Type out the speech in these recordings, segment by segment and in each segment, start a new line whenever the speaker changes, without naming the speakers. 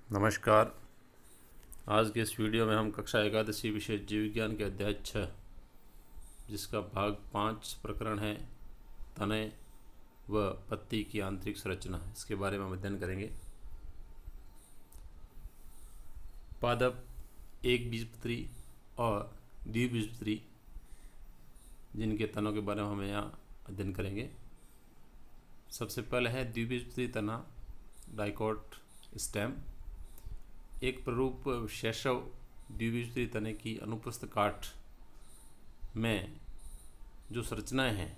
नमस्कार। आज के इस वीडियो में हम कक्षा एकादशी विषय जीव विज्ञान के अध्याय 6 जिसका भाग 5 प्रकरण है तने व पत्ती की आंतरिक संरचना, इसके बारे में हम अध्ययन करेंगे। पादप, एक बीजपत्री और द्विबीजपत्री, जिनके तनों के बारे में हम यहाँ अध्ययन करेंगे। सबसे पहले है द्विबीजपत्री तना, डाइकोट स्टेम। एक प्ररूप शैशव द्विबीजपत्री तने की अनुप्रस्थ काट में जो संरचनाएं हैं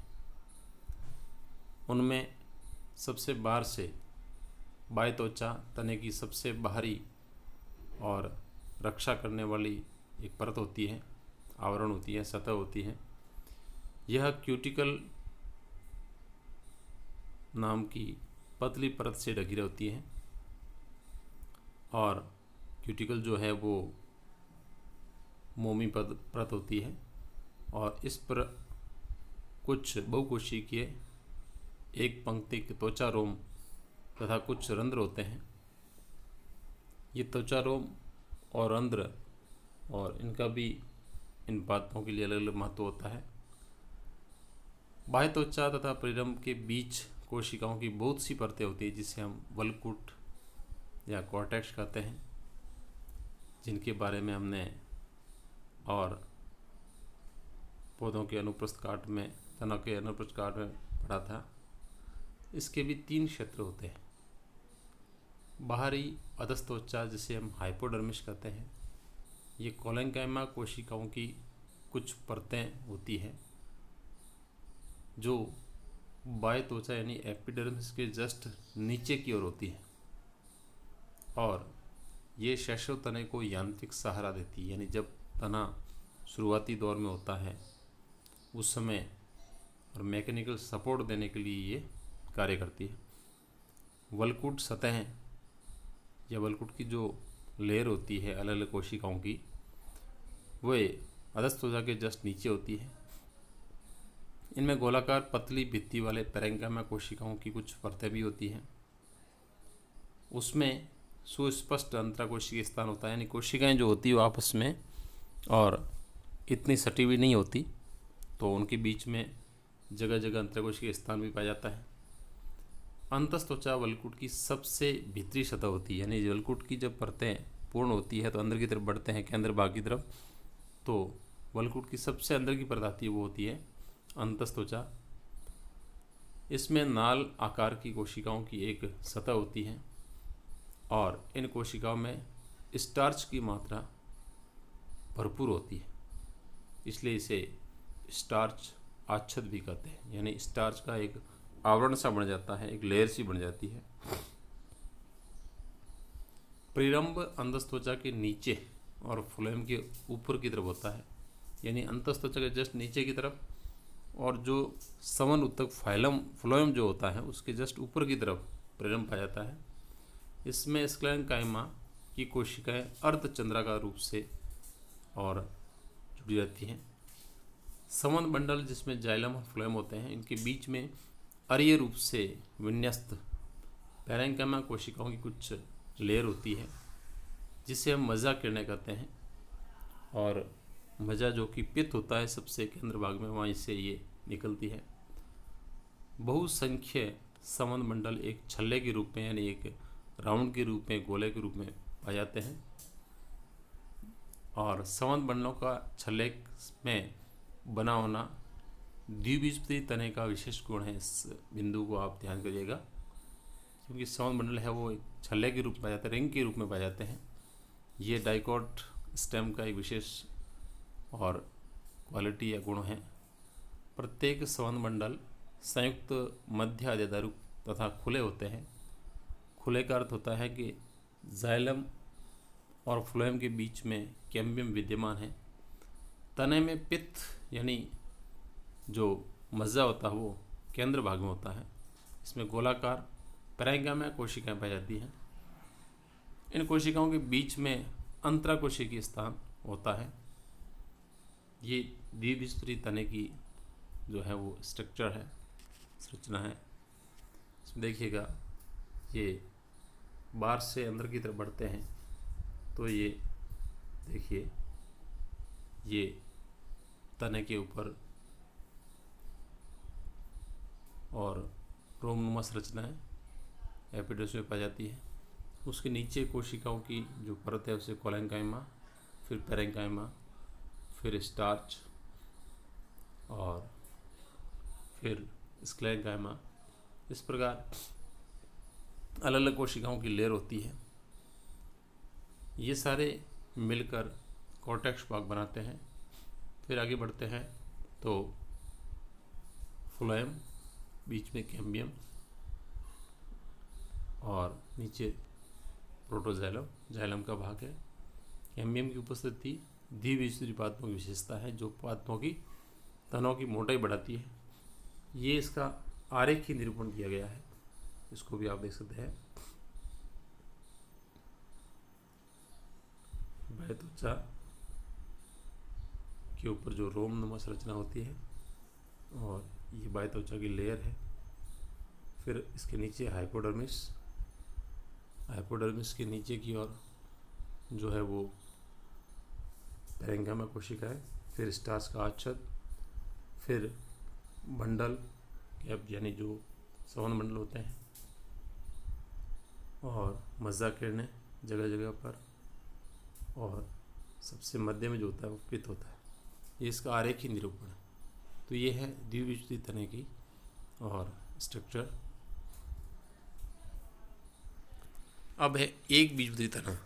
उनमें सबसे बाहर से बाह्य त्वचा तने की सबसे बाहरी और रक्षा करने वाली एक परत होती है, आवरण होती है, सतह होती है। यह क्यूटिकल नाम की पतली परत से ढकी होती है और क्यूटिकल जो है वो मोमी परत होती है और इस पर कुछ बहुकोशिकीय एक पंक्ति के त्वचारोम तथा कुछ रंध्र होते हैं। ये त्वचारोम और रंध्र और इनका भी इन पादपों के लिए अलग अलग महत्व होता है। बाह्य त्वचा तथा परिरंभ के बीच कोशिकाओं की बहुत सी परतें होती है जिसे हम वल्कुट या कॉर्टेक्स कहते हैं, जिनके बारे में हमने और पौधों के अनुप्रस्थ काट में, तना के अनुप्रस्थ काट में पढ़ा था। इसके भी 3 क्षेत्र होते हैं। बाहरी अधस्थ त्वचा जिसे हम हाइपोडर्मिस कहते हैं, ये कोलेंकाइमा कोशिकाओं की कुछ परतें होती है जो बाह्य त्वचा यानी एपिडर्मिस के जस्ट नीचे की ओर होती है और ये शैशव तने को यांत्रिक सहारा देती है। यानी जब तना शुरुआती दौर में होता है उस समय और मैकेनिकल सपोर्ट देने के लिए ये कार्य करती है। वल्कुट सतह या वल्कुट की जो लेयर होती है अलग अलग कोशिकाओं की, वह अधस्थ त्वचा के जस्ट नीचे होती है। इनमें गोलाकार पतली भित्ति वाले पैरेंकाइमा कोशिकाओं की कुछ परतें भी होती हैं। उसमें सुस्पष्ट अंतराकोशिकीय स्थान होता है, यानी कोशिकाएं जो होती है वो आपस में और इतनी सटी हुई नहीं होती, तो उनके बीच में जगह जगह अंतराकोशिकीय स्थान भी पाया जाता है। अंतस्थ त्वचा वल्कुट की सबसे भीतरी सतह होती है, यानी वल्कुट की जब परतें पूर्ण होती है तो अंदर की तरफ बढ़ते हैं, केंद्र भाग की तरफ, तो वल्कुट की सबसे अंदर की परत आती है, वो होती है अंतस्थ त्वचा। इसमें नाल आकार की कोशिकाओं की एक सतह होती है और इन कोशिकाओं में स्टार्च की मात्रा भरपूर होती है, इसलिए इसे स्टार्च आच्छद भी कहते हैं। यानी स्टार्च का एक आवरण सा बन जाता है, एक लेयर सी बन जाती है। परिरंभ अंतस्थ त्वचा के नीचे और फ्लोएम के ऊपर की तरफ होता है, यानी अंतस्थ त्वचा के जस्ट नीचे की तरफ, और जो समन उत्तक फ्लोएम जो होता है उसके जस्ट ऊपर की तरफ परिरंभ पाया जाता है। इसमें स्क्लेरेंकाइमा की कोशिकाएं अर्धचंद्राकार रूप से और जुड़ी रहती हैं। समन मंडल जिसमें जाइलम और फ्लोएम होते हैं, इनके बीच में अरीय रूप से विन्यस्त पैरेंकाइमा कोशिकाओं की कुछ लेयर होती है जिसे हम मज्जा किरणें कहते हैं। और मज्जा जो कि पित्त होता है सबसे केंद्र भाग में, वहाँ से ये निकलती है। बहुसंख्य समन मंडल एक छल्ले के रूप में, यानी एक राउंड के रूप में, गोले के रूप में पाए जाते हैं। और समन मंडलों का छल्ले में बना होना द्विबीजपत्री तने का विशेष गुण है। इस बिंदु को आप ध्यान करिएगा, क्योंकि समन मंडल है वो एक छल्ले के रूप में पाए जाते हैं, रिंग के रूप में पाए जाते हैं। ये डाइकोट स्टेम का एक विशेष और क्वालिटी या गुण है। प्रत्येक समन मंडल संयुक्त मध्य आद्यधारु तथा खुले होते हैं। खुले का अर्थ होता है कि जाइलम और फ्लोएम के बीच में कैम्बियम विद्यमान है। तने में पित्त यानी जो मज्जा होता है वो केंद्र भाग में होता है। इसमें गोलाकार पैरेंकाइमा कोशिकाएं पाई जाती हैं। इन कोशिकाओं के बीच में अंतराकोशिकीय स्थान होता है। ये द्विबीजपत्री तने की जो है वो स्ट्रक्चर है, संरचना है। इसमें देखिएगा ये बाहर से अंदर की तरफ बढ़ते हैं तो ये देखिए, ये तने के ऊपर और रोमनुमा संरचनाएं एपिडर्मिस में पाई जाती है। उसके नीचे कोशिकाओं की जो परत है उसे कोलेंकाइमा, फिर पेरेंकाइमा, फिर स्टार्च और फिर स्क्लेरेंकाइमा, इस प्रकार अलग अलग कोशिकाओं की लेयर होती है। ये सारे मिलकर कॉर्टेक्स भाग बनाते हैं। फिर आगे बढ़ते हैं तो फ्लोएम, बीच में कैम्बियम और नीचे प्रोटोजाइलम, जाइलम का भाग है। कैम्बियम की उपस्थिति द्विबीजपत्री पादपों की विशेषता है जो पादपों की तनों की मोटाई बढ़ाती है। ये इसका आरेखीय निरूपण किया गया है, इसको भी आप देख सकते हैं। बाह्यत्वचा के ऊपर जो रोमनुमा संरचना होती है और ये बाह्यत्वचा की लेयर है। फिर इसके नीचे हाइपोडर्मिस, हाइपोडर्मिस के नीचे की ओर जो है वो पेरेंकाइमा कोशिका है। फिर स्टार्च का आच्छद, फिर बंडल कैप यानी जो संवहन बंडल होते हैं और मज्जा किरणें जगह जगह पर, और सबसे मध्य में जो होता है वो पित्त होता है। ये इसका आरेखीय निरूपण है। तो ये है द्विबीजपत्री तने की और स्ट्रक्चर। अब है एक बीजपत्री तना।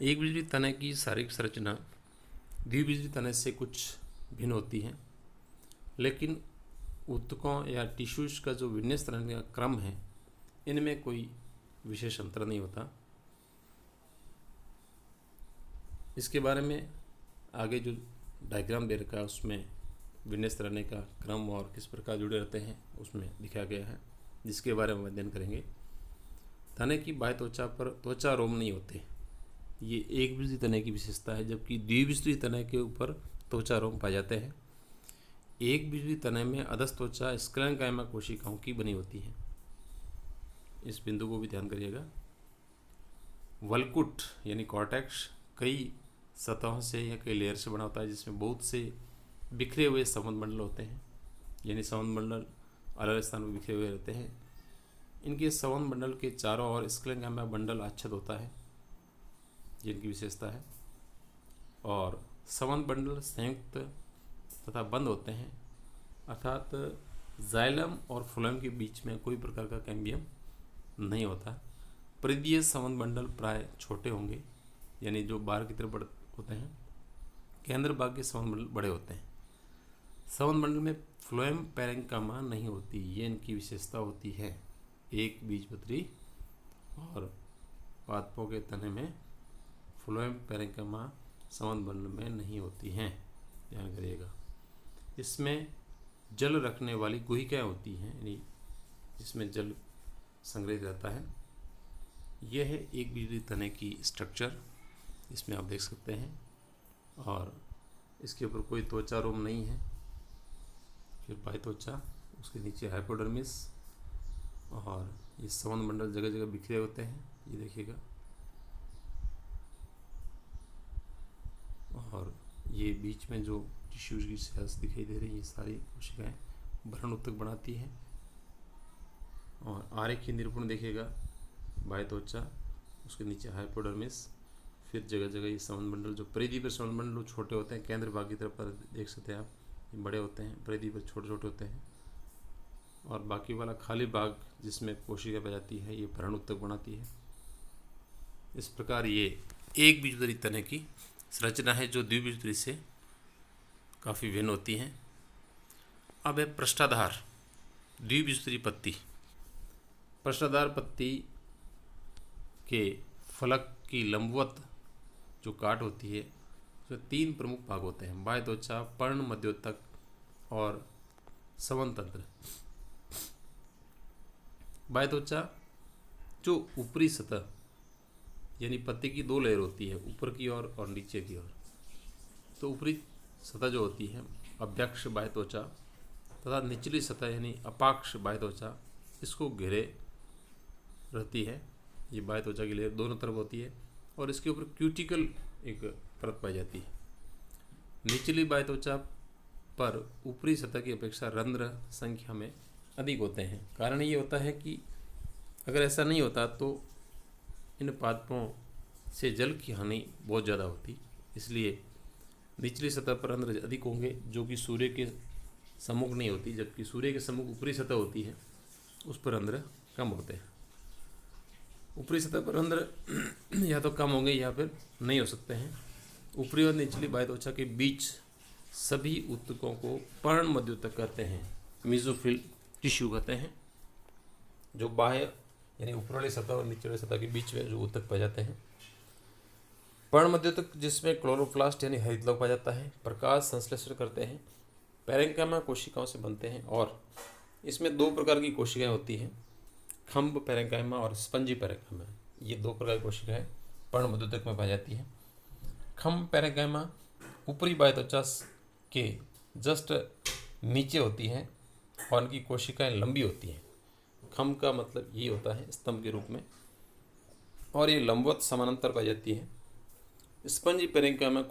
एक बीजपत्री तने की शारीरिक संरचना द्विबीजपत्री तने से कुछ भिन्न होती है, लेकिन ऊतकों या टिश्यूज का जो विन्यास करने का क्रम है इनमें कोई विशेष अंतर नहीं होता। इसके बारे में आगे जो डायग्राम दे रखा है उसमें विन्यास करने का क्रम और किस प्रकार जुड़े रहते हैं उसमें दिखाया गया है, जिसके बारे में अध्ययन करेंगे। तने की बाह्य त्वचा पर त्वचा रोम नहीं होते, ये एक बीजपत्री तने की विशेषता है, जबकि द्विबीजपत्री तने के ऊपर त्वचा रोम पाए जाते हैं। एक बीजपत्री तने में अधस्थ त्वचा स्क्लेरेंकाइमा कोशिकाओं की बनी होती है। इस बिंदु को भी ध्यान करिएगा। वल्कुट यानी कॉर्टेक्स कई सतहों से या कई लेयर से बना होता है, जिसमें बहुत से बिखरे हुए संवहन मंडल होते हैं, यानी संवहन मंडल अलग अलग स्थान पर बिखरे हुए रहते हैं। इनके संवहन मंडल के चारों ओर स्क्लेरेंकाइमा बंडल आच्छादित होता है, जिनकी विशेषता है। और संवहन बंडल संयुक्त तथा बंद होते हैं, अर्थात जाइलम और फ्लोएम के बीच में कोई प्रकार का कैम्बियम नहीं होता। परिधीय संवहन बंडल प्राय छोटे होंगे, यानी जो बाहर की तरफ होते हैं। केंद्र भाग के संवहन बंडल बड़े होते हैं। संवहन बंडल में फ्लोएम पेरेंकाइमा नहीं होती, ये इनकी विशेषता होती है। एक बीजपत्री और पादपों के तने में फ्लोएम पेरेंकाइमा संवहन बंडल में नहीं होती हैं, ध्यान करिएगा। इसमें जल रखने वाली गुहिकाएँ होती हैं, यानी जिसमें जल संग्रहित रहता है। यह है एक बीजपत्री तने की स्ट्रक्चर, इसमें आप देख सकते हैं। और इसके ऊपर कोई त्वचा रोम नहीं है। फिर बाह्य त्वचा, उसके नीचे हाइपोडर्मिस और ये संवहन मंडल जगह जगह बिखरे होते हैं, ये देखिएगा। और ये बीच में जो टिश्यूज की सेल्स दिखाई दे रही है, ये सारी कोशिकाएं भ्रूण ऊतक बनाती हैं। और आरेखीय निरूपण देखिएगा। बाह्य त्वचा, उसके नीचे हाइपोडर्मिस, फिर जगह जगह ये संवहन मंडल, जो परिधि पर संवहन मंडल छोटे होते हैं, केंद्र भाग की तरफ पर देख सकते हैं आप, ये बड़े होते हैं, परिधि पर छोटे छोटे होते हैं। और बाकी वाला खाली भाग जिसमें कोशिका पाई जाती है, ये भ्रूण ऊतक बनाती है। इस प्रकार ये एक बीजपत्री तने की संरचना है जो द्विबीजपत्री से काफ़ी भिन्न होती हैं। अब है पृष्ठाधार द्विबीजपत्री पत्ती। पृष्ठाधार पत्ती के फलक की लंबवत जो काट होती है उसमें तीन प्रमुख भाग होते हैं: बाह्य त्वचा, पर्ण मध्योतक और संवहन तंत्र। बाह्य त्वचा जो ऊपरी सतह, यानी पत्ती की दो लेयर होती है, ऊपर की ओर और नीचे की ओर। तो ऊपरी सतह जो होती है अभ्यक्ष बाह्य त्वचा, तथा निचली सतह यानी अपाक्ष बाह्य त्वचा, इसको घेरे रहती है। ये बाह्य त्वचा की लेयर दोनों तरफ होती है और इसके ऊपर क्यूटिकल एक परत पाई जाती है। निचली बाह्य त्वचा पर ऊपरी सतह की अपेक्षा रंध्र संख्या में अधिक होते हैं। कारण ये होता है कि अगर ऐसा नहीं होता तो इन पादपों से जल की हानि बहुत ज़्यादा होती, इसलिए निचली सतह पर रंध्र अधिक होंगे जो कि सूर्य के सम्मुख नहीं होती, जबकि सूर्य के सम्मुख ऊपरी सतह होती है, उस पर रंध्र कम होते हैं। ऊपरी सतह पर रंध्र या तो कम होंगे या फिर नहीं हो सकते हैं। ऊपरी और निचली बाह्य त्वचा के बीच सभी ऊतकों को पर्ण मध्योतक कहते हैं, मेसोफिल टिश्यू कहते हैं। जो बाह्य यानी ऊपर वाली सतह और नीचे वाली सतह के बीच में जो ऊतक पाए जाते हैं। पर्ण मध्योतक जिसमें क्लोरोप्लास्ट यानी हरित लौह पाया जाता है, प्रकाश संश्लेषण करते हैं, पैरेन्काइमा कोशिकाओं से बनते हैं और इसमें दो प्रकार की कोशिकाएं होती हैं, खम्ब पैरेन्काइमा और स्पंजी पैरेन्काइमा। ये दो प्रकार की कोशिकाएं पर्ण मध्योतक में पाई जाती हैं। खम्ब पैरेन्काइमा ऊपरी बाह्य त्वचा के जस्ट नीचे होती हैं और उनकी कोशिकाएं लंबी होती हैं। खम्ब का मतलब ये होता है स्तंभ के रूप में, और ये लंबवत समानांतर पाई जाती है। स्पंजी पैरेन्काइमा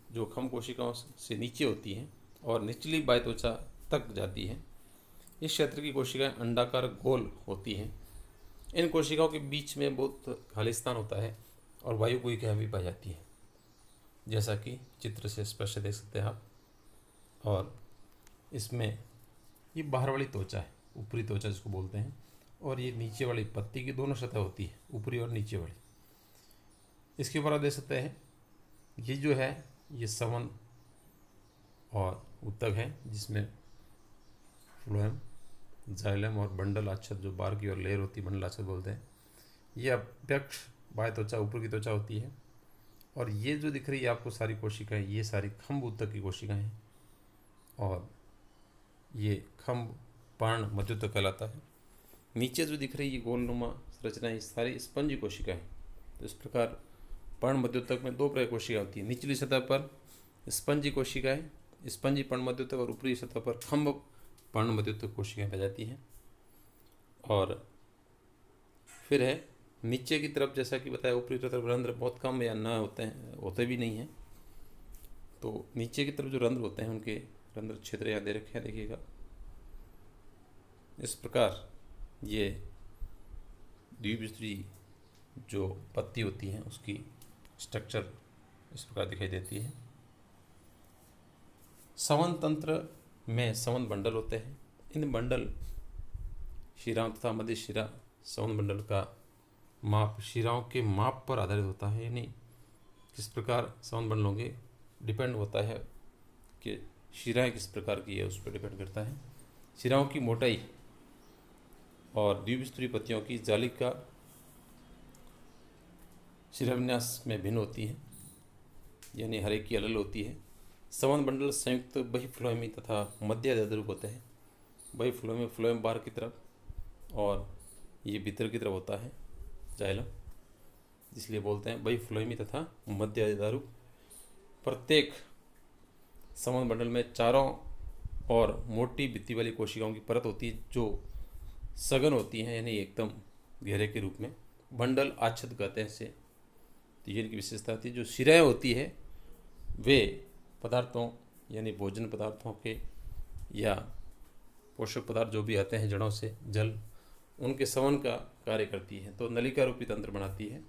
जो खम्ब कोशिकाओं से नीचे होती हैं और निचली बाह्य त्वचा तक जाती है। इस क्षेत्र की कोशिकाएं अंडाकार गोल होती हैं। इन कोशिकाओं के बीच में बहुत खालिस्तान होता है और वायु कोशिकाएं भी पाई जाती हैं, जैसा कि चित्र से स्पष्ट देख सकते हैं आप। और इसमें ये बाहर वाली त्वचा है, ऊपरी त्वचा जिसको बोलते हैं, और ये नीचे वाली पत्ती की दोनों सतह होती है, ऊपरी और नीचे वाली। इसके ऊपर आप देख सकते हैं ये जो है ये संवहन और ऊतक है, जिसमें फ्लोएम, जाइलम और बंडल आच्छाद जो बाहर की ओर लेयर होती है बंडल आच्छाद बोलते हैं। ये अप्रत्यक्ष बाह्य त्वचा ऊपर की त्वचा होती है। और ये जो दिख रही है आपको सारी कोशिकाएं, ये सारी खम्ब ऊतक की कोशिकाएं हैं और ये खम्ब पर्ण मध्योतक कहलाता है। नीचे जो दिख रही है ये गोलनुमा संरचना, ये सारी स्पंजी कोशिकाएं। तो इस प्रकार पर्ण मध्योतक में दो प्रकार की कोशिकाएं होती है। निचली सतह पर स्पंजी कोशिकाएं, स्पंजी पर्ण मध्योतक, और ऊपरी सतह पर खम्ब पर्ण मध्योतक कोशिकाएं पाई जाती हैं। और फिर है नीचे की तरफ, जैसा कि बताया ऊपरी तरफ रंध्र बहुत कम या ना होते हैं, होते भी नहीं हैं। तो नीचे की तरफ जो रंध्र होते हैं उनके रंध्र क्षेत्र यहाँ दे रखे हैं, देखिएगा। इस प्रकार ये द्विबीजपत्री जो पत्ती होती है उसकी स्ट्रक्चर इस प्रकार दिखाई देती है। संवहन तंत्र में संवहन बंडल होते हैं। इन बंडल शिराओं तथा मध्य शिरा संवहन बंडल का माप शिराओं के माप पर आधारित होता है, यानी किस प्रकार संवहन बंडल होंगे डिपेंड होता है कि शिराएं किस प्रकार की है, उस पर डिपेंड करता है। शिराओं की मोटाई और द्विबीजपत्री पत्तियों की जालिका शिराविन्यास में भिन्न होती है, यानी हर एक की अलग होती है। संवहन बंडल संयुक्त बहिफ्लोएमी तथा मध्याधारूप होते हैं। बहिफ्लोएमी फ्लोएम बाहर की तरफ और ये भीतर की तरफ होता है जाइलम, इसलिए बोलते हैं बहिफ्लोएमी तथा मध्याधारूप। प्रत्येक संवहन बंडल में चारों और मोटी भित्ति वाली कोशिकाओं की परत होती है जो सघन होती हैं, यानी एकदम घेरे के रूप में। बंडल आच्छाद कहते हैं इसे। तो ये इनकी विशेषता होती है। जो शिराएं होती है वे पदार्थों यानी भोजन पदार्थों के या पोषक पदार्थ जो भी आते हैं जड़ों से, जल, उनके संवहन का कार्य करती है, तो नलिका रूपी तंत्र बनाती है।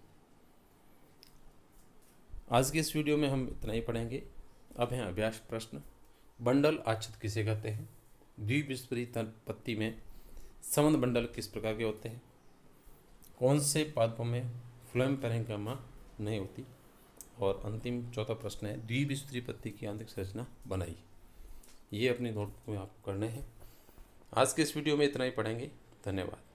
आज के इस वीडियो में हम इतना ही पढ़ेंगे। अब हैं अभ्यास प्रश्न। बंडल आच्छाद किसे कहते हैं? द्विबीजपत्री पत्ती में संवहन बंडल किस प्रकार के होते हैं? कौन से पादपों में फ्लोएम पैरेन्काइमा नहीं होती? और अंतिम चौथा प्रश्न है द्विबीजपत्री पत्ती की आंतरिक संरचना बनाई। ये अपनी नोटबुक में आपको करने हैं। आज के इस वीडियो में इतना ही पढ़ेंगे। धन्यवाद।